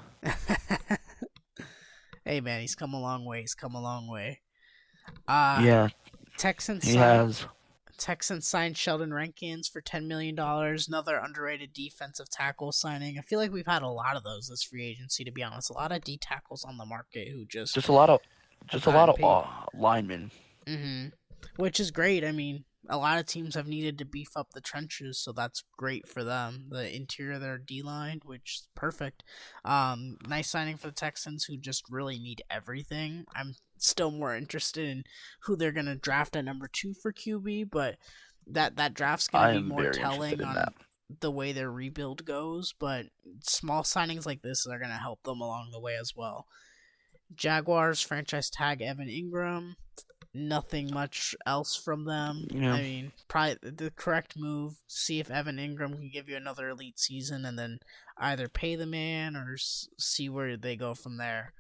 Hey man, he's come a long way. He's come a long way. Uh Yeah, Texans he signed has. Texans signed Sheldon Rankins for $10 million. Another underrated defensive tackle signing. I feel like we've had a lot of those this free agency. To be honest, a lot of D tackles on the market who just Just a lot of have just a lot gotten of paid. linemen. Which is great. I mean, a lot of teams have needed to beef up the trenches, so that's great for them. The interior of their D line, which is perfect. Nice signing for the Texans, who just really need everything. I'm still more interested in who they're gonna draft at number 2 for QB, but that draft's gonna I be am more very interested telling in on that. the way their rebuild goes. But small signings like this are gonna help them along the way as well. Jaguars franchise tag Evan Ingram. Nothing much else from them. Yeah, I mean, probably the correct move. See if Evan Ingram can give you another elite season, and then either pay the man or see where they go from there.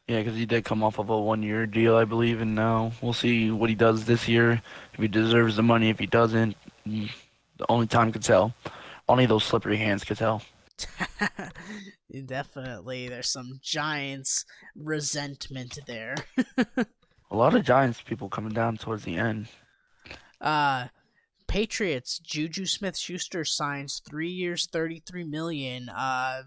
Yeah, because he did come off of a 1-year deal, I believe, and now we'll see what he does this year. If he deserves the money, if he doesn't, the only time could tell. Only those slippery hands could tell. Definitely, there's some Giants resentment there. A lot of Giants people coming down towards the end. uh Patriots, Juju Smith-Schuster signs 3 years, 33 million.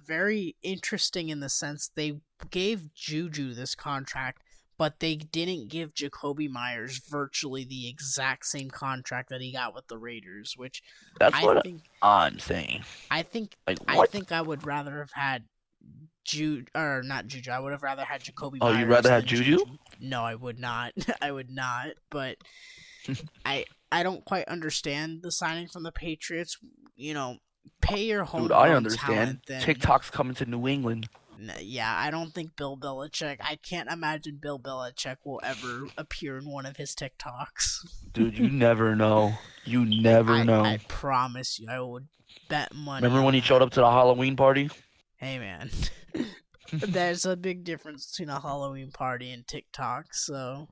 Very interesting in the sense they gave Juju this contract, but they didn't give Jacoby Myers virtually the exact same contract that he got with the Raiders, which That's I what think I'm saying. I think Like, I what? think I would rather have had or not Juju. I would have rather had Jacoby Oh, you'd Myers rather have than Juju? Juju. No, I would not. I would not. But I I don't quite understand the signing from the Patriots. You know, pay your Dude, I homegrown understand. talent. Then TikTok's coming to New England. yeah, I don't think Bill Belichick. I can't imagine Bill Belichick will ever appear in one of his TikToks. Dude, you never know. You never I know. promise you, I would bet money Remember when on he showed that. up to the Halloween party? Hey man, there's a big difference between a Halloween party and TikTok. So,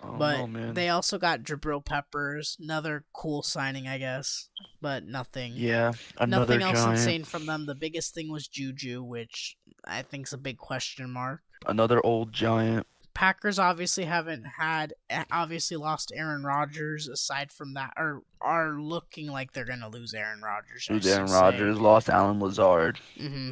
I don't but know, man. they also got Jabril Peppers, another cool signing, I guess. But Yeah, another nothing else giant. insane from them. The biggest thing was Juju, which I think is a big question mark. Another old giant. Packers obviously haven't had obviously lost Aaron Rodgers. Aside from that, or are looking like they're gonna lose Aaron Rodgers. I Dude, should Aaron say. Rodgers lost Alan Lazard.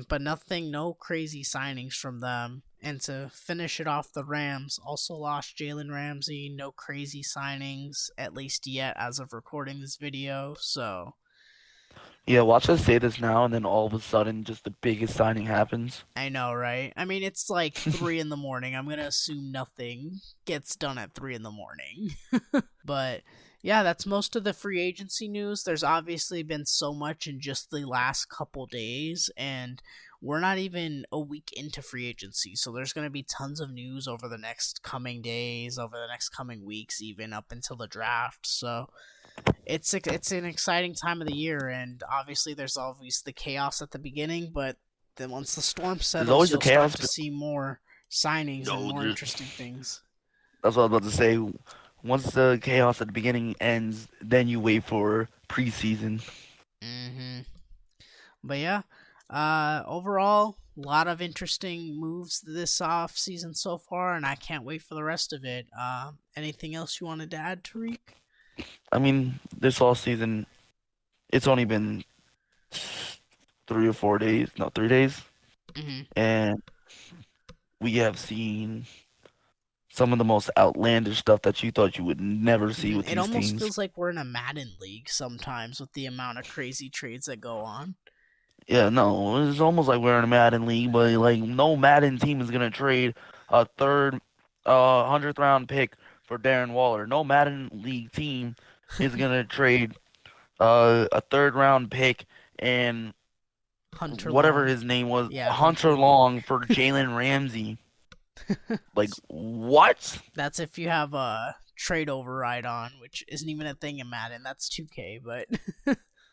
But nothing, no crazy signings from them. And to finish it off, the Rams also lost Jalen Ramsey. No crazy signings, at least yet, as of recording this video. So Yeah, watch us say this now, and then all of a sudden, just the biggest signing happens. I know, right? I mean, it's like 3 in the morning. I'm gonna assume nothing gets done at 3 in the morning. But yeah, that's most of the free agency news. There's obviously been so much in just the last couple days, and we're not even a week into free agency. So there's going to be tons of news over the next coming days, over the next coming weeks, even up until the draft. So it's an exciting time of the year, and obviously there's always the chaos at the beginning, but then once the storm There's settles, always the you'll start chaos. to see more signings and No, more interesting things. that's what I was about to say. Once the chaos at the beginning ends, then you wait for preseason. hmm But yeah, overall, a lot of interesting moves this off season so far, and I can't wait for the rest of it. Anything else you wanted to add, Tariq? I mean, this all season, it's only been 3 or 4 days. No, 3 days. hmm And we have seen some of the most outlandish stuff that you thought you would never see with It these almost teams. feels like we're in a Madden league sometimes with the amount of crazy trades that go on. Yeah, no, it's almost like we're in a Madden league, but like no Madden team is gonna trade a third, 100th round pick for Darren Waller. No Madden league team is gonna trade a third round pick and Hunter whatever Long. his name was, Yeah, Hunter Hunter Long. Long for Jalen Ramsey. Like what? That's if you have a trade override on, which isn't even a thing in Madden. That's 2K, but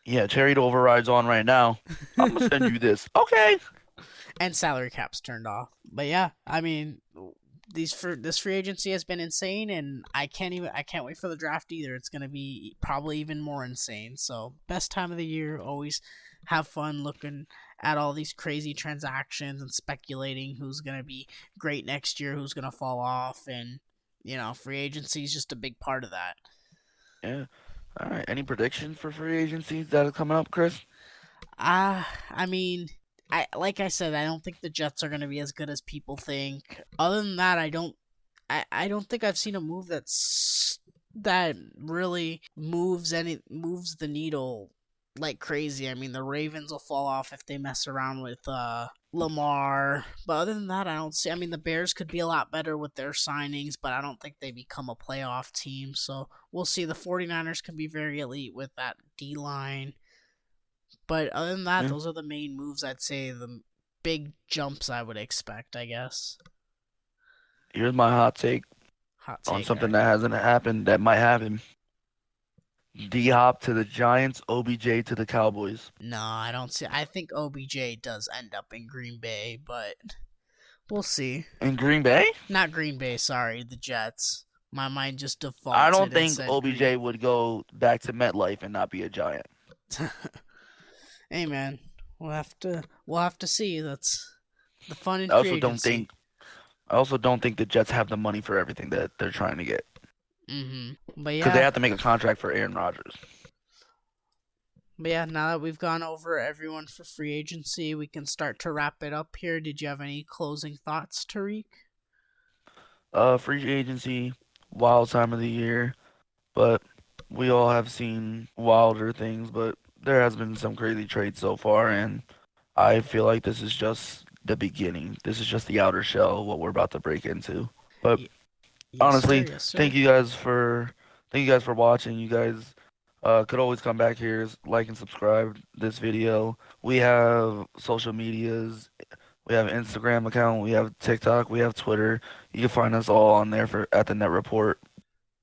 Yeah, Cherry overrides on right now. I'm gonna send you this. Okay. and salary caps turned off. But yeah, I mean, this free agency has been insane, and I can't wait for the draft either. It's gonna be probably even more insane. So best time of the year. Always have fun looking at all these crazy transactions and speculating who's gonna be great next year, who's gonna fall off, and free agency is just a big part of that. Yeah. All right. Any predictions for free agencies that are coming up, Chris? I mean, I like I said, I don't think the Jets are going to be as good as people think. Other than that, I don't think I've seen a move that really moves the needle like crazy. I mean, the Ravens will fall off if they mess around with Lamar. But other than that, I don't see. I mean, the Bears could be a lot better with their signings, but I don't think they become a playoff team. So we'll see. The 49ers can be very elite with that D line. But other than that, Yeah. those are the main moves I'd say, the big jumps I would expect, I guess. Here's my hot take Hot on take, something alright. that hasn't happened that might happen. D Hop to the Giants, OBJ to the Cowboys. No, I don't see. I think OBJ does end up in Green Bay, but We'll see. In Green Bay? Not Green Bay, sorry, the Jets. My mind just I don't defaulted and think said OBJ would go back to MetLife and not be a Giant. Hey man, we'll have to see. That's the fun in I free also don't agency. think I also don't think the Jets have the money for everything that they're trying to get But because they yeah, have to make a contract for Aaron Rodgers. but yeah. Now that we've gone over everyone for free agency, we can start to wrap it up here. Did you have any closing thoughts, Tariq? Free agency, wild time of the year, but we all have seen wilder things, but there has been some crazy trades so far, and I feel like this is just the beginning. This is just the outer shell, what we're about to break into. But Y- yes, sir. honestly, Yes, thank sir. you guys for watching. You guys could always come back here, like and subscribe this video. We have social medias. We have Instagram account. We have TikTok. We have Twitter. You can find us all on there for at the Net Report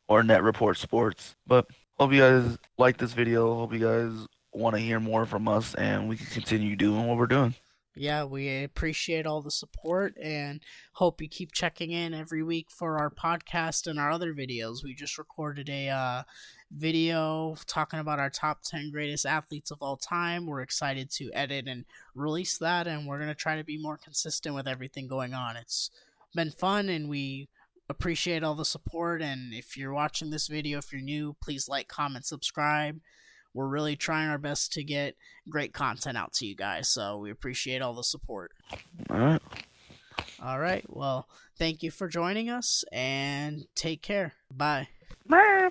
or Net Report Sports. But hope you guys like this video. Hope you guys want to hear more from us, and we can continue doing what we're doing. Yeah, we appreciate all the support and hope you keep checking in every week for our podcast and our other videos. We just recorded a video talking about our top 10 greatest athletes of all time. We're excited to edit and release that, and we're going to try to be more consistent with everything going on. It's been fun, and we appreciate all the support. And if you're watching this video, if you're new, please like, comment, subscribe. We're really trying our best to get great content out to you guys, so we appreciate all the support. All right. All right, well, thank you for joining us and take care. Bye. Bye.